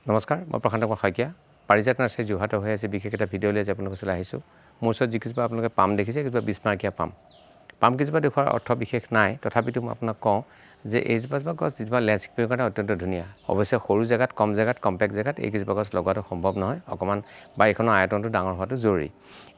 নমস্কাৰ মই প্ৰশান্ত শইকীয়া পাৰিজাত নাৰ্চাৰী যোৰহাটৰ হৈ আছে বিশেষ এটা ভিডিঅ' লৈ আপোনালোকৰ ওচৰলৈ আহিছোঁ মোৰ ওচৰত যিকিজোপা আপোনালোকে পাম দেখিছে কিবা 20 মাৰ্কিয়া পাম কিজোপা দেখুৱাৰ অৰ্থ বিশেষ নাই তথাপিতো মই আপোনাক কওঁ যে এইজোপা গছ যিজোপা লেণ্ডস্কেপিঙৰ কাৰণে অত্যন্ত ধুনীয়া অৱশ্যে সৰু জেগাত কম জেগাত কম্পেক্ট জেগাত এই কিজোপা গছ লগোৱাটো সম্ভৱ নহয় অকণমান বাৰীখনৰ আয়তনটো ডাঙৰ হোৱাটো জৰুৰী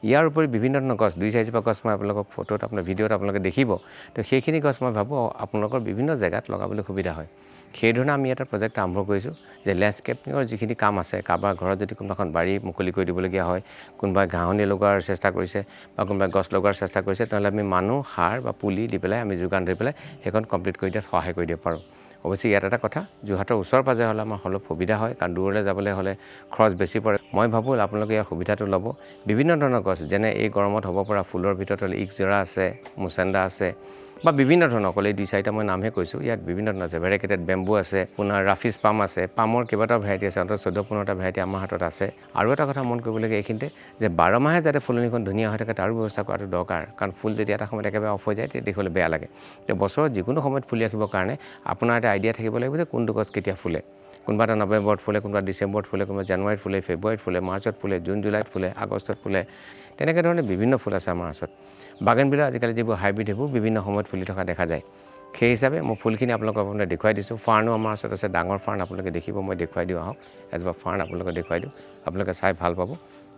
ইয়াৰ উপৰি বিভিন্ন ধৰণৰ গছ 2-4জোপা গছ মই আপোনালোকক ফটোত আপোনাৰ ভিডিঅ'ত আপোনালোকে দেখিব তো সেইখিনি গছ মই ভাবোঁ আপোনালোকৰ বিভিন্ন জেগাত লগাবলৈ সুবিধা হয় সেইধৰণে আমি এটা প্ৰজেক্ট আৰম্ভ কৰিছোঁ যে লেণ্ডস্কেপিঙৰ যিখিনি কাম আছে কাৰোবাৰ ঘৰত যদি কোনোবাখন বাৰী মুকলি কৰি দিবলগীয়া হয় কোনোবাই ঘাঁহনি লগোৱাৰ চেষ্টা কৰিছে বা কোনোবাই গছ লগোৱাৰ চেষ্টা কৰিছে তেনেহ'লে আমি মানুহ সাৰ বা পুলি দি পেলাই আমি যোগান ধৰি পেলাই সেইখন কমপ্লিট কৰি দিয়াত সহায় কৰি দিব পাৰোঁ অৱশ্যে ইয়াত এটা কথা যোৰহাটৰ ওচৰ পাজৰে হ'লে আমাৰ অলপ সুবিধা হয় কাৰণ দূৰলৈ যাবলৈ হ'লে খৰচ বেছি পৰে মই ভাবোঁ আপোনালোকে ইয়াৰ সুবিধাটো ল'ব বিভিন্ন ধৰণৰ গছ যেনে এই গৰমত হ'ব পৰা ফুলৰ ভিতৰত হ'লে ইক্সজৰা আছে মুচেণ্ডা আছে বা বিভিন্ন ধৰণৰ অকল এই 2-4টা মই নামহে কৈছোঁ ইয়াত বিভিন্ন ধৰণৰ আছে ভেৰিকেটেড বেম্বু আছে আপোনাৰ ৰাফিজ পাম আছে পামৰ কেইবাটাও ভেৰাইটি আছে অন্তত 14-15টা ভেৰাইটি আমাৰ হাতত আছে আৰু এটা কথা মন কৰিবলগীয়া এইখিনিতে যে 12 মাহে যাতে ফুলনিখন ধুনীয়া হৈ থাকে তাৰো ব্যৱস্থা কৰাটো দৰকাৰ কাৰণ ফুল যদি এটা সময়ত একেবাৰে অফ হৈ যায় তেতিয়া দেখিবলৈ বেয়া লাগে তো বছৰত যিকোনো সময়ত ফুলি ৰাখিবৰ কাৰণে আপোনাৰ এটা আইডিয়া থাকিব লাগিব যে কোনটো গছ কেতিয়া ফুলে কোনোবা এটা নৱেম্বৰত ফুলে কোনোবা ডিচেম্বৰত ফুলে কোনোবা জানুৱাৰীত ফুলে ফেব্ৰুৱাৰীত ফুলে মাৰ্চত ফুলে জুন জুলাইত ফুলে আগষ্টত ফুলে তেনেকৈ ধৰণে বিভিন্ন ফুল আছে আমাৰ ওচৰত বাগানবিলাক আজিকালি যিবোৰ হাইব্ৰিড সেইবোৰ বিভিন্ন সময়ত ফুলি থকা দেখা যায় সেই হিচাপে মই ফুলখিনি আপোনালোকক দেখুৱাই দিছোঁ ফাৰ্ণো আমাৰ ওচৰত আছে ডাঙৰ ফাৰ্ণ আপোনালোকে দেখিব মই দেখুৱাই দিওঁ আহক এজোপা ফাৰ্ণ আপোনালোকে দেখুৱাই দিওঁ আপোনালোকে চাই ভাল পাব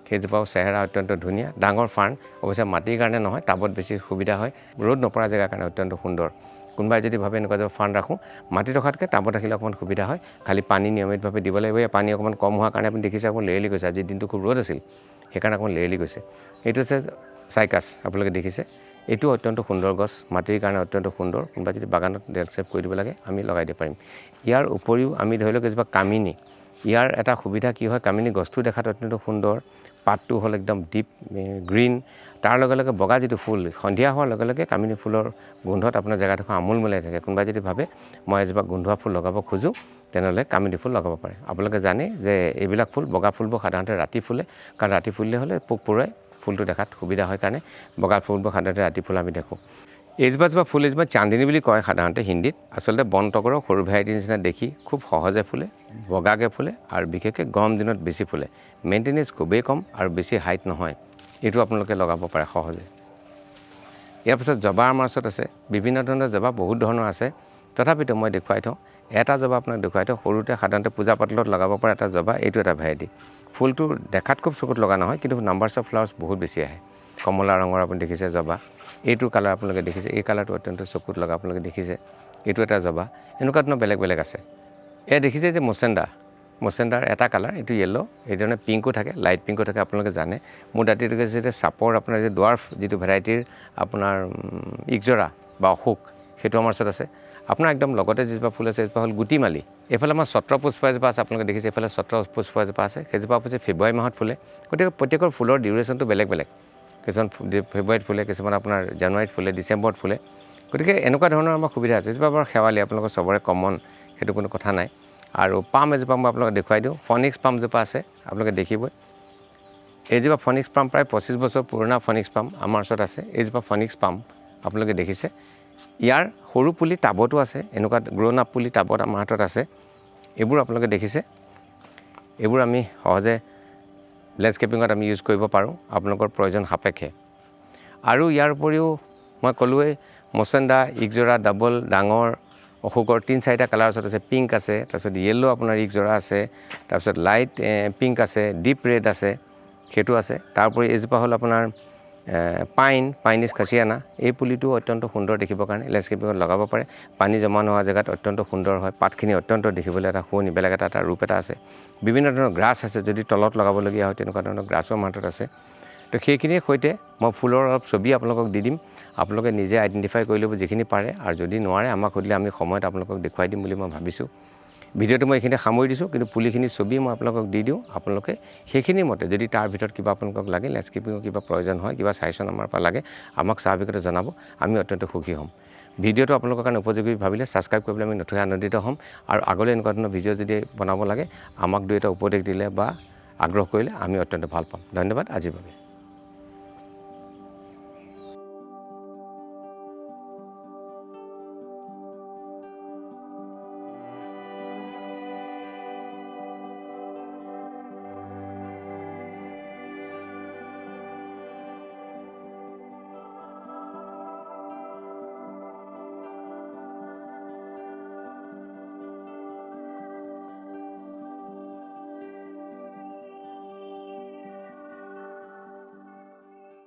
সেইজোপাও চেহেৰা অত্যন্ত ধুনীয়া ডাঙৰ ফাৰ্ণ অৱশ্যে মাটিৰ কাৰণে নহয় টাবত বেছি সুবিধা হয় ৰ'দ নপৰা জেগাৰ কাৰণে অত্যন্ত সুন্দৰ কোনোবাই যদি ভাবে এনেকুৱা যে ফাৰ্ণ ৰাখোঁ মাটিত ৰখাতকৈ টাবত ৰাখিলে অকণমান সুবিধা হয় খালি পানী নিয়মিতভাৱে দিব লাগিব এই পানী অকণমান কম হোৱাৰ কাৰণে আপুনি দেখিছে অকণমান লেৰেলি গৈছে আজিৰ দিনটো খুব ৰ'দ আছিল সেইকাৰণে অকণমান লেৰেলি গৈছে এইটো হৈছে চাইকাছ আপোনালোকে দেখিছে এইটো অত্যন্ত সুন্দৰ গছ মাটিৰ কাৰণে অত্যন্ত সুন্দৰ কোনোবা যদি বাগানত লেণ্ডস্কেপ কৰি দিব লাগে আমি লগাই দিব পাৰিম ইয়াৰ উপৰিও আমি ধৰি লওক এজোপা কামিনী ইয়াৰ এটা সুবিধা কি হয় কামিনী গছটো দেখাত অত্যন্ত সুন্দৰ পাতটো হ'ল একদম ডিপ গ্ৰীণ তাৰ লগে লগে বগা যিটো ফুল সন্ধিয়া হোৱাৰ লগে লগে কামিনী ফুলৰ গোন্ধত আপোনাৰ জেগাডোখৰ আমোল মোলাই থাকে কোনোবাই যদি ভাবে মই এজোপা গোন্ধোৱা ফুল লগাব খোজোঁ তেনেহ'লে কামিনী ফুল লগাব পাৰে আপোনালোকে জানে যে এইবিলাক ফুল বগা ফুলবোৰ সাধাৰণতে ৰাতি ফুলে কাৰণ ৰাতি ফুলিলে হ'লে পোক পৰুৱাই ফুলটো দেখাত সুবিধা হয় কাৰণে বগা ফুলবোৰ সাধাৰণতে ৰাতি ফুল আমি দেখোঁ এইজোপা ফুল এজোপা চান্দিনী বুলি কয় সাধাৰণতে হিন্দীত আচলতে বনতগৰৰ সৰু ভেৰাইটিৰ নিচিনা দেখি খুব সহজে ফুলে বগাকৈ ফুলে আৰু বিশেষকৈ গৰম দিনত বেছি ফুলে মেইনটেনেঞ্চ খুবেই কম আৰু বেছি হাইট নহয় এইটো আপোনালোকে লগাব পাৰে সহজে ইয়াৰ পিছত জবা আমাৰ ওচৰত আছে বিভিন্ন ধৰণৰ জবা বহুত ধৰণৰ আছে তথাপিতো মই দেখুৱাই থওঁ এটা জবা আপোনাক দেখুৱাই থওঁ সৰুতে সাধাৰণতে পূজা পাতলত লগাব পৰা এটা জবা এইটো এটা ভেৰাইটি ফুলটো দেখাত খুব চকুত লগা নহয় কিন্তু নাম্বাৰ্ছ অফ ফ্লাৱাৰ্ছ বহুত বেছি আহে কমলা ৰঙৰ আপুনি দেখিছে জবা এইটো কালাৰ আপোনালোকে দেখিছে এই কালাৰটো অত্যন্ত চকুত লগা আপোনালোকে দেখিছে এইটো এটা জবা এনেকুৱা ধৰণৰ বেলেগ বেলেগ আছে এয়া দেখিছে যে মচেণ্ডাৰ এটা কালাৰ এইটো য়েল্ল' এইধৰণে পিংকো থাকে লাইট পিংকো থাকে আপোনালোকে জানে মোৰ দাঁতিটো কৈছে যে চাপৰ আপোনাৰ যে ডুৱাৰ্ফ যিটো ভেৰাইটিৰ আপোনাৰ ইক্সজৰা বা অশোক সেইটো আমাৰ ওচৰত আছে আপোনাৰ একদম লগতে যিজোপা ফুল আছে এজোপা হ'ল গুটিমালি এইফালে আমাৰ ছত্ৰপুষ্প এজোপা আছে আপোনালোকে দেখিছে এইফালে ছত্ৰপুষ্প এজোপা আছে সেইজোপা অৱশ্যে ফেব্ৰুৱাৰী মাহত ফুলে গতিকে প্ৰত্যেকৰ ফুলৰ ডিউৰেশ্যনটো বেলেগ বেলেগ কিছুমান ফেব্ৰুৱাৰীত ফুলে কিছুমান আপোনাৰ জানুৱাৰীত ফুলে ডিচেম্বৰত ফুলে গতিকে এনেকুৱা ধৰণৰ আমাৰ সুবিধা আছে এজোপা বাৰু শেৱালি আপোনালোকৰ চবৰে কমন সেইটো কোনো কথা নাই আৰু পাম এজোপা মই আপোনালোকক দেখুৱাই দিওঁ ফনিক্স পামজোপা আছে আপোনালোকে দেখিবই এইজোপা ফনিক্স পাম প্ৰায় 25 বছৰ পুৰণা ফনিক্স পাম আমাৰ ওচৰত আছে এইজোপা ফনিক্স পাম আপোনালোকে দেখিছে ইয়াৰ সৰু পুলি টাবতো আছে এনেকুৱা গ্ৰ'ন আপ পুলি টাবত আমাৰ হাতত আছে এইবোৰ আপোনালোকে দেখিছে এইবোৰ আমি সহজে লেণ্ডস্কেপিঙত আমি ইউজ কৰিব পাৰোঁ আপোনালোকৰ প্ৰয়োজন সাপেক্ষে আৰু ইয়াৰ উপৰিও মই ক'লোৱেই মচেণ্ডা ইক্সজৰা ডাবল ডাঙৰ অশোকৰ 3-4টা কালাৰ ওচৰত আছে পিংক আছে তাৰপিছত য়েল্ল' আপোনাৰ ইক্সজৰা আছে তাৰপিছত লাইট পিংক আছে ডিপ ৰেড আছে সেইটো আছে তাৰোপৰি এজোপা হ'ল আপোনাৰ পাইনিছ খাচিয়ানা এই পুলিটো অত্যন্ত সুন্দৰ দেখিবৰ কাৰণে লেণ্ডস্কেপিঙত লগাব পাৰে পানী জমা নোহোৱা জেগাত অত্যন্ত সুন্দৰ হয় পাতখিনি অত্যন্ত দেখিবলৈ এটা শুৱনি বেলেগ এটা ৰূপ এটা আছে বিভিন্ন ধৰণৰ গ্ৰাছ আছে যদি তলত লগাবলগীয়া হয় তেনেকুৱা ধৰণৰ গ্ৰাছৰ আমাৰ হাতত আছে তো সেইখিনিৰ সৈতে মই ফুলৰ অলপ ছবি আপোনালোকক দি দিম আপোনালোকে নিজে আইডেণ্টিফাই কৰি ল'ব যিখিনি পাৰে আৰু যদি নোৱাৰে আমাক সুধিলে আমি সময়ত আপোনালোকক দেখুৱাই দিম বুলি মই ভাবিছোঁ ভিডিঅ'টো মই এইখিনি সামৰি দিছোঁ কিন্তু পুলিখিনি ছবি মই আপোনালোকক দি দিওঁ আপোনালোকে সেইখিনি মতে যদি তাৰ ভিতৰত কিবা আপোনালোকক লাগে লেণ্ডস্কেপিঙৰ কিবা প্ৰয়োজন হয় কিবা ছাজেশ্যন আমাৰ পৰা লাগে আমাক স্বাভাৱিকতে জনাব আমি অত্যন্ত সুখী হ'ম ভিডিঅ'টো আপোনালোকৰ কাৰণে উপযোগী ভাবিলে ছাবস্ক্ৰাইব কৰিবলৈ আমি নথৈ আনন্দিত হ'ম আৰু আগলৈ এনেকুৱা ধৰণৰ ভিডিঅ' যদি বনাব লাগে আমাক 2 এটা উপদেশ দিলে বা আগ্ৰহ কৰিলে আমি অত্যন্ত ভাল পাম ধন্যবাদ আজিৰ বাবে